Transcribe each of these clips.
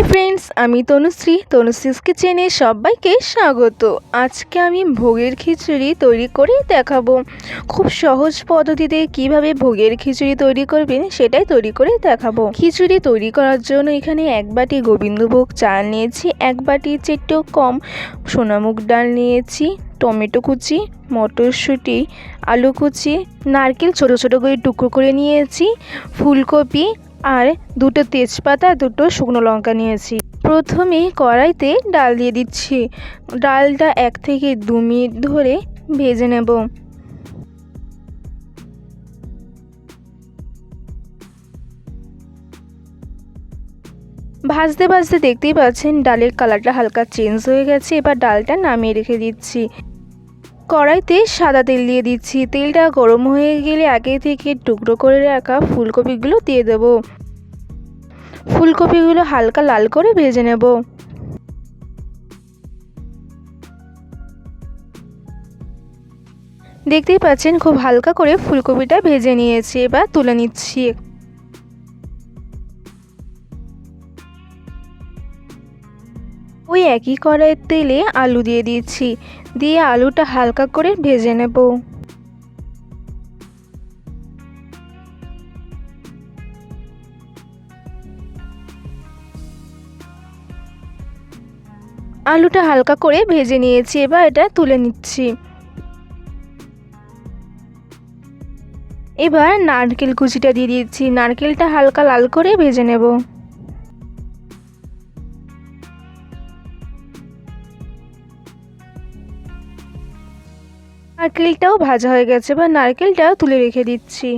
Hi friends, আমি তনুশ্রীস কিচেনে সবাইকে স্বাগত। আজকে আমি ভোগের খিচুড়ি তৈরি করে দেখাবো। খুব সহজ পদ্ধতিতে কিভাবে ভোগের খিচুড়ি তৈরি করবেন সেটাই তৈরি করে দেখাবো। খিচুড়ি তৈরি করার জন্য এখানে 1 বাটি গোবিন্দভোগ চাল নিয়েছি, 1 বাটি চেটেও কম সোনামুগ ডাল নিয়েছি, টমেটো কুচি, মটরশুঁটি, আলু কুচি, নারকেল ছোটো ছোটো করে টুকরো করে নিয়েছি, ফুলকপি আর 2টো তেজপাতা, 2টো শুকনো লঙ্কা নিয়েছি। প্রথমে কড়াইতে ডাল দিয়ে দিচ্ছি। ডালটা 1 থেকে 2 মিনিট ধরে ভেজে নেব। ভাজতে ভাজতে দেখতেই পাচ্ছেন ডালের কালারটা হালকা চেঞ্জ হয়ে গেছে। এবার ডালটা নামিয়ে রেখে দিচ্ছি। কড়াইতে সাদা তেল দিয়ে দিচ্ছি। তেলটা গরম হয়ে গেলে আগে থেকে টুকরো করে রাখা ফুলকপিগুলো দিয়ে দেব। ফুলকপিগুলো হালকা লাল করে ভেজে নেব। দেখতেই পাচ্ছেন খুব হালকা করে ফুলকপিটা ভেজে নিয়েছি। এবার তুলে নিচ্ছি। ওই একই কড়াইয়ের তেলে আলু দিয়ে দিচ্ছি, দিয়ে আলুটা হালকা করে ভেজে নেব। আলুটা হালকা করে ভেজে নিয়েছি, এবার এটা তুলে নিচ্ছি। এবার নারকেল কুচিটা দিয়ে দিচ্ছি। নারকেলটা হালকা লাল করে ভেজে নেব। নারকেলটাও ভাজা হয়ে গেছে, এবার নারকেলটাও তুলে রেখে দিচ্ছি।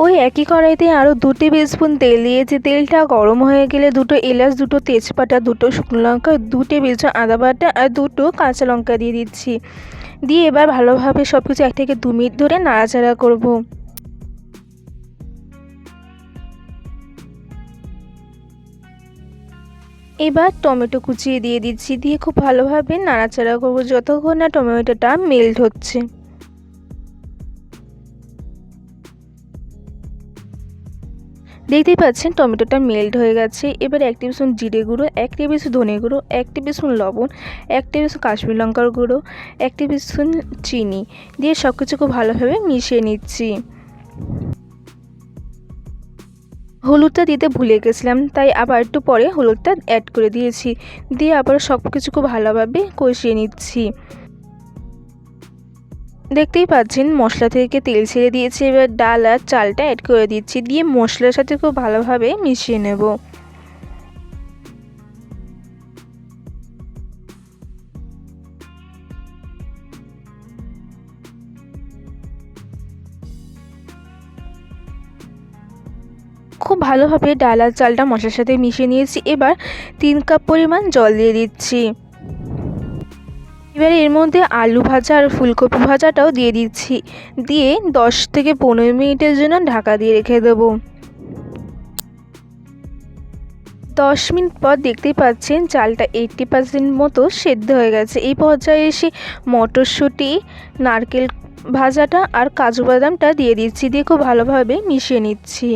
ওই একই কড়াইতে আরও 2 টেবিল স্পুন তেল দিয়েছি। তেলটা গরম হয়ে গেলে 2টো এলাচ, 2টো তেজপাতা, 2টো শুকনো লঙ্কা, 2 টেবিল স্পুন আদা বাটা আর 2টো কাঁচা লঙ্কা দিয়ে দিচ্ছি। দিয়ে এবার ভালোভাবে সব কিছু 1 থেকে 2 মিনিট ধরে নাড়াচাড়া করব। এবার টমেটো কুচিয়ে দিয়ে দিচ্ছি, দিয়ে খুব ভালোভাবে নাড়াচাড়া করব যতক্ষণ না টমেটোটা মেল্ট হচ্ছে। দেখতেই পাচ্ছেন টমেটোটা মেল্ট হয়ে গেছে। এবার 1 টেবিল স্পুন জিরে গুঁড়ো, 1 টেবিল স্পুন ধনে গুঁড়ো, 1 টেবিল স্পুন লবণ, 1 টেবিল স্পুন কাশ্মীরি লঙ্কার গুঁড়ো, 1 টেবিল স্পুন চিনি দিয়ে সব কিছু খুব ভালোভাবে মিশিয়ে নিচ্ছি। হলুদটা দিতে ভুলে গেছিলাম, তাই আবার একটু পরে হলুদটা অ্যাড করে দিয়েছি। দিয়ে আবার সব কিছু খুব ভালোভাবে কষিয়ে নিচ্ছি। দেখতেই পাচ্ছেন মশলা থেকে তেল ছেড়ে দিয়েছে। এবার ডাল আর চালটা অ্যাড করে দিচ্ছি, দিয়ে মশলার সাথে খুব ভালোভাবে মিশিয়ে নেব। খুব ভালোভাবে ডাল আর চালটা মশলার সাথে মিশিয়ে নিয়েছি। এবার 3 কাপ পরিমাণ জল দিয়ে দিচ্ছি। এবার এর মধ্যে আলু ভাজা আর ফুলকপি ভাজাটাও দিয়ে দিচ্ছি, দিয়ে 10 থেকে 15 মিনিটের জন্য ঢাকা দিয়ে রেখে দেব। 10 মিনিট পর দেখতেই পাচ্ছেন চালটা 80% মতো সেদ্ধ হয়ে গেছে। এই পর্যায়ে এসে মটরশুঁটি, নারকেল ভাজাটা আর কাজু বাদামটা দিয়ে দিচ্ছি, দিয়ে খুব ভালোভাবে মিশিয়ে নিচ্ছি।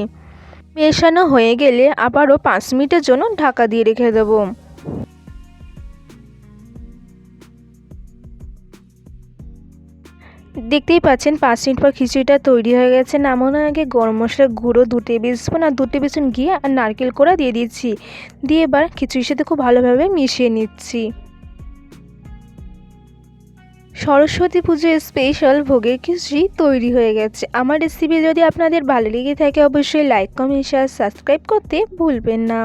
মেশানো হয়ে গেলে আবারও 5 মিনিটের জন্য ঢাকা দিয়ে রেখে দেব। দেখতেই পাচ্ছেন 5 মিনিট পর খিচুড়িটা তৈরি হয়ে গেছে। নামানোর আগে গরম মশলার গুঁড়ো 2 টেবিল স্পুন আর 2 টেবিল স্পুন ঘি আর নারকেল কোড়া দিয়ে দিচ্ছি, দিয়ে এবার খিচুড়ির সাথে খুব ভালোভাবে মিশিয়ে নিচ্ছি। সরস্বতী পুজোর স্পেশাল ভোগের খিচুড়ি তৈরি হয়ে গেছে। আমার রেসিপি যদি আপনাদের ভালো লেগে থাকে অবশ্যই লাইক, কমেন্ট, শেয়ার, সাবস্ক্রাইব করতে ভুলবেন না।